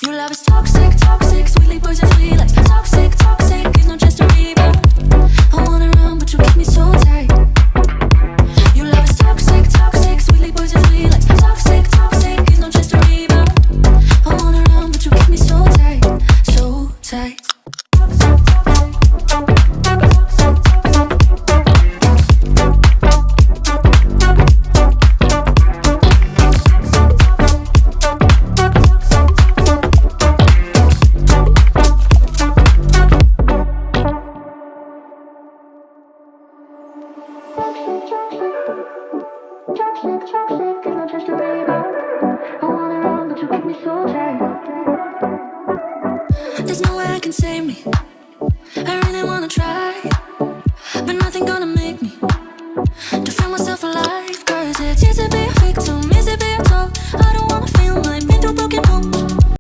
Your love is toxic, toxic, sweetly poison, sweet like toxic, toxic. It's not just a rebound. I wanna run, but you keep me so tight. Your love is toxic, toxic, sweetly poison, sweet like toxic, toxic. It's not just a rebound. I wanna run, but you keep me so tight, so tight. There's no way I can save me. I really wanna try.